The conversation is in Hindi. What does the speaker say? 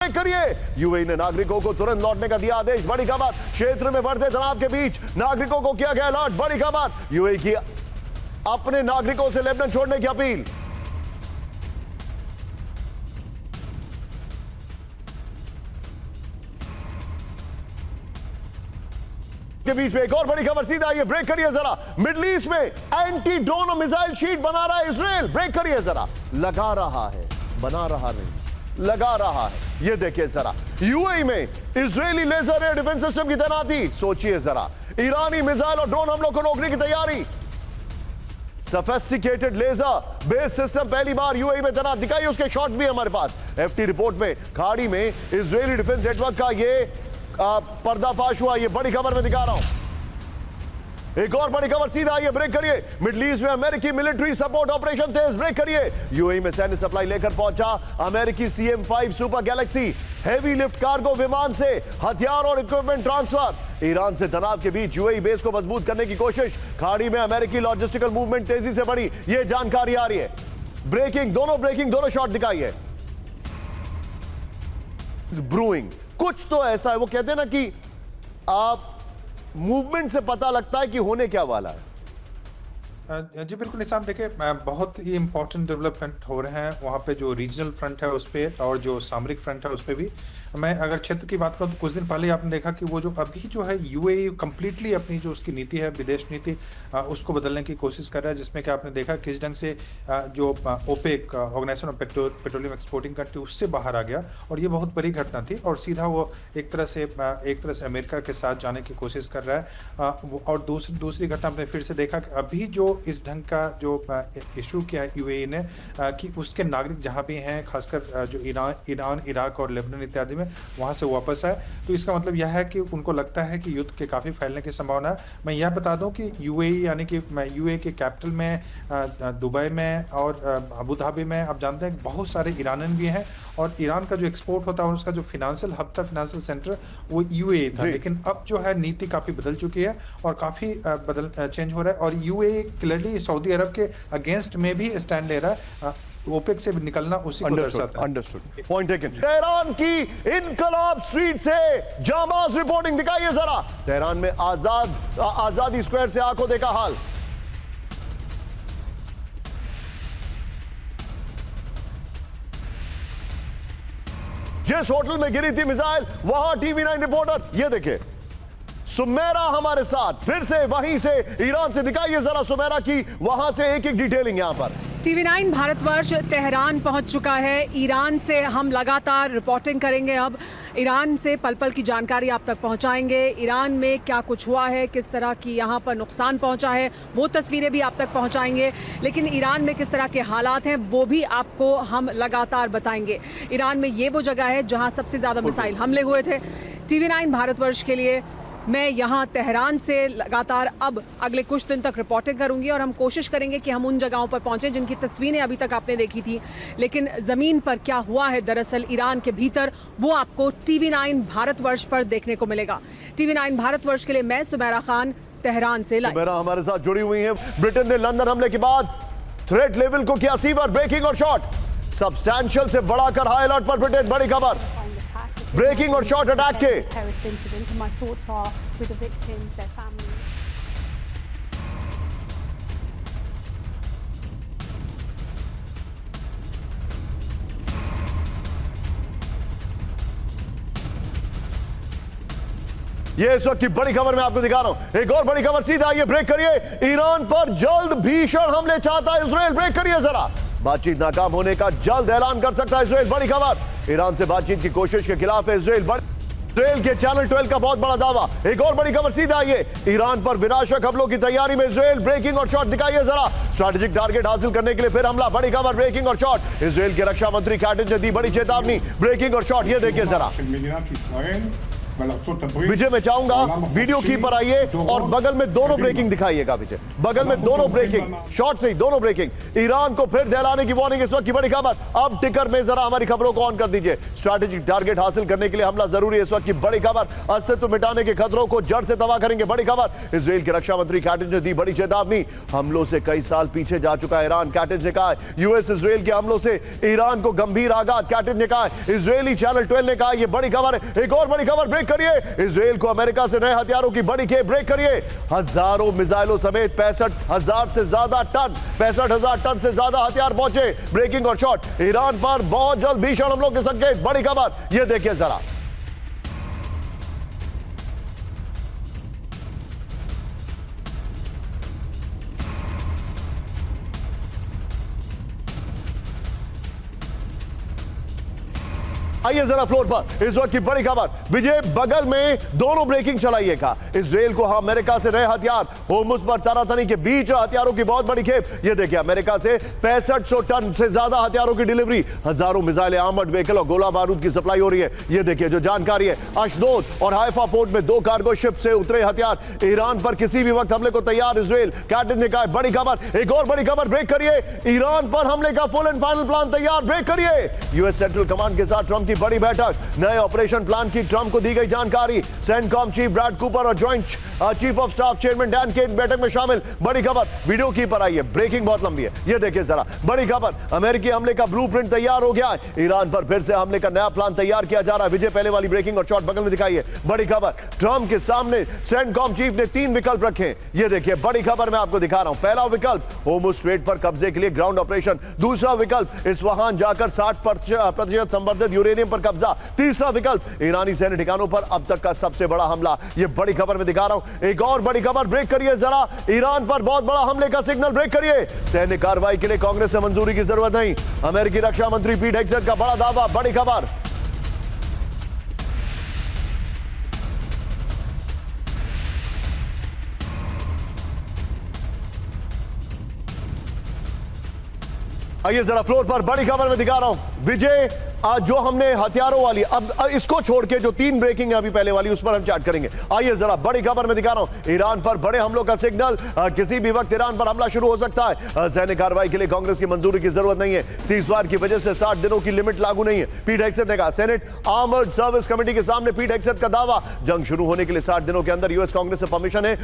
करिए। यूएई ने नागरिकों को तुरंत लौटने का दिया आदेश। बड़ी खबर, क्षेत्र में बढ़ते तनाव के बीच नागरिकों को किया गया अलर्ट। बड़ी खबर, यूएई की अपने नागरिकों से लेबनान छोड़ने की अपील। के बीच में एक और बड़ी खबर, सीधा आइए ब्रेक करिए जरा। मिडिल ईस्ट में एंटी ड्रोन मिसाइल शीट बना रहा है इजराइल। ब्रेक करिए जरा। लगा रहा है, बना रहा नहीं, लगा रहा है। ये देखिए जरा, यूएई में Israeli laser air defence system की तैनाती। सोचिए जरा, ईरानी मिसाइल और ड्रोन हमलों को रोकने की तैयारी। सोफिस्टिकेटेड लेजर बेस सिस्टम पहली बार यूएई में तैनात। दिखाइए उसके शॉट भी हमारे पास। एफटी रिपोर्ट में खाड़ी में इजरायली डिफेंस नेटवर्क का ये पर्दाफाश हुआ। ये बड़ी खबर में दिखा रहा हूं। एक और बड़ी खबर, सीधा आइए ब्रेक करिए। मिडिल ईस्ट में अमेरिकी मिलिट्री सपोर्ट ऑपरेशन तेज। ब्रेक करिए। यूएई में सैन्य सप्लाई लेकर पहुंचा अमेरिकी CM-5 super Galaxy heavy lift cargo विमान से हथियार और इक्विपमेंट ट्रांसफर। ईरान से तनाव के बीच यूएई बेस को मजबूत करने की कोशिश। खाड़ी में अमेरिकी लॉजिस्टिकल मूवमेंट तेजी से बढ़ी। यह जानकारी आ रही है। ब्रेकिंग, दोनों शॉट दिखाइए। ब्रूइंग, कुछ तो ऐसा है। वो कहते हैं ना कि आप मूवमेंट से पता लगता है कि होने क्या वाला है। जी बिल्कुल निशान, देखिए बहुत ही इंपॉर्टेंट डेवलपमेंट हो रहे हैं वहाँ पे। जो रीजनल फ्रंट है उस पर और जो सामरिक फ्रंट है उस पर भी। मैं अगर क्षेत्र की बात करूँ तो कुछ दिन पहले आपने देखा कि वो जो अभी जो है यूएई कंप्लीटली अपनी जो उसकी नीति है, विदेश नीति, उसको बदलने की कोशिश कर रहा है। जिसमें कि आपने देखा किस ढंग से जो OPEC organisation of petroleum exporting country उससे बाहर आ गया। और ये बहुत बड़ी घटना थी। और सीधा वो एक तरह से अमेरिका के साथ जाने की कोशिश कर रहा है। और दूसरी घटना आपने फिर से देखा कि अभी जो इस ढंग का जो इशू किया है यूएई ने कि उसके नागरिक जहां भी हैं, खासकर जो ईरान, इराक और लेबनान इत्यादि में, वहां से वापस आए। तो इसका मतलब यह है कि उनको लगता है कि युद्ध के काफ़ी फैलने की संभावना है। मैं यह बता दूं कि यूएई यानी कि यूएई के कैपिटल में, दुबई में और अबू धाबी में आप जानते हैं बहुत सारे ईरानियन भी हैं। और ईरान का जो एक्सपोर्ट होता है उसका जो फिनेंशियल हब था, फिनेंशियल सेंटर, वो यूएई था। लेकिन अब जो है नीति काफ़ी बदल चुकी है और काफ़ी चेंज हो रहा है। और यूएई क्लियरली सऊदी अरब के अगेंस्ट में भी स्टैंड ले रहा है। ओपेक से निकलना उसी को दर्शाता है। Understood, point taken. तेहरान की इनकलाब स्ट्रीट से जाबाज रिपोर्टिंग दिखाइए जरा। तेहरान में आजादी स्क्वायर से आंखों देखा हाल। जिस होटल में गिरी थी मिसाइल, वहां TV9 रिपोर्टर, ये देखिए सुमेरा हमारे साथ। फिर से वहीं से ईरान से दिखाइए जरा सुमेरा की वहां से एक डिटेलिंग यहां पर। TV9 भारतवर्ष तेहरान पहुंच चुका है। ईरान से हम लगातार रिपोर्टिंग करेंगे। अब ईरान से पल पल की जानकारी आप तक पहुंचाएंगे। ईरान में क्या कुछ हुआ है, किस तरह की यहां पर नुकसान पहुंचा है, वो तस्वीरें भी आप तक पहुंचाएंगे। लेकिन ईरान में किस तरह के हालात हैं वो भी आपको हम लगातार बताएंगे। ईरान में ये वो जगह है जहां सबसे ज़्यादा मिसाइल हमले हुए थे। TV9 भारतवर्ष के लिए मैं यहाँ तेहरान से लगातार अब अगले कुछ दिन तक रिपोर्टिंग करूंगी। और हम कोशिश करेंगे कि हम उन जगहों पर पहुंचे जिनकी तस्वीरें अभी तक आपने देखी थी। लेकिन ज़मीन पर क्या हुआ है दरअसल ईरान के भीतर, वो आपको TV9 भारतवर्ष पर देखने को मिलेगा। TV9 भारतवर्ष के लिए मैं सुमेरा खान, तेहरान से लाइव। सुमेरा हमारे साथ जुड़ी हुई है। ब्रिटेन ने लंदन हमले के बाद थ्रेट लेवल को किया सीवर। ब्रेकिंग और शॉट सब्सटैंशियल से बढ़ाकर हाई अलर्ट पर ब्रिटेन। बड़ी खबर, ब्रेकिंग और शॉट अटैक के। ये इस वक्त की बड़ी खबर मैं आपको दिखा रहा हूं। एक और बड़ी खबर, सीधा आइए ब्रेक करिए। ईरान पर जल्द भीषण हमले चाहता है इजराइल। ब्रेक करिए जरा। बातचीत नाकाम होने का जल्द ऐलान कर सकता है इजराइल। बड़ी खबर, ईरान से बातचीत की कोशिश के खिलाफ है इजराइल के चैनल 12 का बहुत बड़ा दावा। एक और बड़ी खबर, सीधा आइए। ईरान पर विनाशक हमलों की तैयारी में इजराइल। ब्रेकिंग और शॉट दिखाइए जरा। स्ट्रैटेजिक टारगेट हासिल करने के लिए फिर हमला। बड़ी खबर, ब्रेकिंग और शॉट। इजराइल के रक्षा मंत्री कैटिस ने दी बड़ी चेतावनी। ब्रेकिंग और शॉट, ये देखिए जरा। विजय मैं चाहूंगा वीडियो की पर आइए और बगल में दोनों ब्रेकिंग दिखाइएगा। विजय बगल में दोनों ब्रेकिंग शॉट से ही दोनों ब्रेकिंग। ईरान को फिर दहलाने की वार्निंग इस वक्त की बड़ी खबर। अब टिकर में जरा हमारी खबरों को ऑन कर दीजिए। स्ट्रैटेजिक टारगेट हासिल करने के लिए हमला जरूरी है, इस वक्त की बड़ी खबर। अस्तित्व मिटाने के खतरों को जड़ से तबाह करेंगे, बड़ी खबर। इजराइल के रक्षा मंत्री कैटिज ने दी बड़ी चेतावनी। हमलों से कई साल पीछे जा चुका है ईरान, कैटिज ने कहा। यूएस इजराइल के हमलों से ईरान को गंभीर आघात, कैटिज ने कहा। इजरायली चैनल 12 ने कहा यह बड़ी खबर है। एक और बड़ी खबर ब्रेक करिए। इजराइल को अमेरिका से नए हथियारों की बड़ी खेप, ब्रेक करिए। हजारों मिसाइलों समेत 65,000 से ज्यादा टन 65,000 टन से ज्यादा हथियार पहुंचे। ब्रेकिंग और शॉट। ईरान पर बहुत जल्द भीषण हमलों के संकेत, बड़ी खबर। यह देखिए जरा। आइए जरा फ्लोर पर, इस वक्त की बड़ी खबर। विजय बगल में दोनों ब्रेकिंग चलाइएगा। इजराइल को अमेरिका से नए हथियार, होर्मुज पर तनातनी के बीच हथियारों की बहुत बड़ी खेप। यह देखिए अमेरिका से 6500 टन से ज्यादा हथियारों की डिलीवरी, हजारों मिसाइलें, आर्मर्ड व्हीकल और गोला बारूद की सप्लाई हो रही है। यह देखिए जो जानकारी है। अशदोद और हाइफा पोर्ट में 2 कार्गो शिप से उतरे हथियार। ईरान पर किसी भी वक्त हमले को तैयार इजराइल, कैटिज ने कहा। बड़ी खबर। एक और बड़ी खबर ब्रेक करिए। ईरान पर हमले का फुल एंड फाइनल प्लान तैयार, ब्रेक करिए। यूएस सेंट्रल कमांड के साथ ट्रंप की बड़ी बैठक, नए ऑपरेशन प्लान की ट्रंप को दी गई जानकारी। सेंटकॉम चीफ ब्रैड कूपर और joint chief of staff chairman Dan Caine बैठक में शामिल, बड़ी खबर। वीडियो की पर आई है, ब्रेकिंग बहुत लंबी है, ये देखिए जरा। बड़ी खबर, अमेरिकी हमले का ब्लूप्रिंट तैयार हो गया है। ईरान पर फिर से हमले का नया प्लान तैयार किया जा रहा है। विजय पहले वाली ब्रेकिंग और शॉट बगल में दिखाइए, बड़ी खबर। ट्रंप के सामने सेंटकॉम चीफ ने 3 विकल्प रखे, ये देखिए बड़ी खबर मैं आपको दिखा रहा हूं। पहला विकल्प होर्मुज स्ट्रेट पर कब्जे के लिए ग्राउंड ऑपरेशन। दूसरा विकल्प इस्फहान जाकर 60% संवर्धित यूरेनियम पर कब्जा। तीसरा विकल्प ईरानी सैन्य ठिकानों पर अब तक का सबसे बड़ा हमला। यह बड़ी खबर में दिखा रहा हूं। एक और बड़ी खबर ब्रेक करिए जरा। ईरान पर बहुत बड़ा हमले का सिग्नल, ब्रेक करिए। सैन्य कार्रवाई के लिए कांग्रेस से मंजूरी की जरूरत नहीं, अमेरिकी रक्षा मंत्री पीट हेग्सेट का बड़ा दावा, बड़ी खबर। आइए जरा फ्लोर पर, बड़ी खबर में दिखा रहा हूं। विजय आज जो हमने हथियारों वाली, अब इसको छोड़ के जो 3 ब्रेकिंग है अभी पहले वाली, उस पर हम चैट करेंगे। आइए जरा बड़ी खबर में दिखा रहा हूं। ईरान पर बड़े हमलों का सिग्नल, किसी भी वक्त ईरान पर हमला शुरू हो सकता है। सैन्य कार्रवाई के लिए कांग्रेस की मंजूरी की जरूरत नहीं है। सीजफायर की वजह से 60 दिनों की लिमिट लागू नहीं है, पीट हेग्सेट ने कहा। सेनेट आर्मर्ड सर्विस कमेटी के सामने पीट हेग्सेट का दावा, जंग शुरू होने के लिए 60 दिनों के अंदर यूएस कांग्रेस से परमिशन है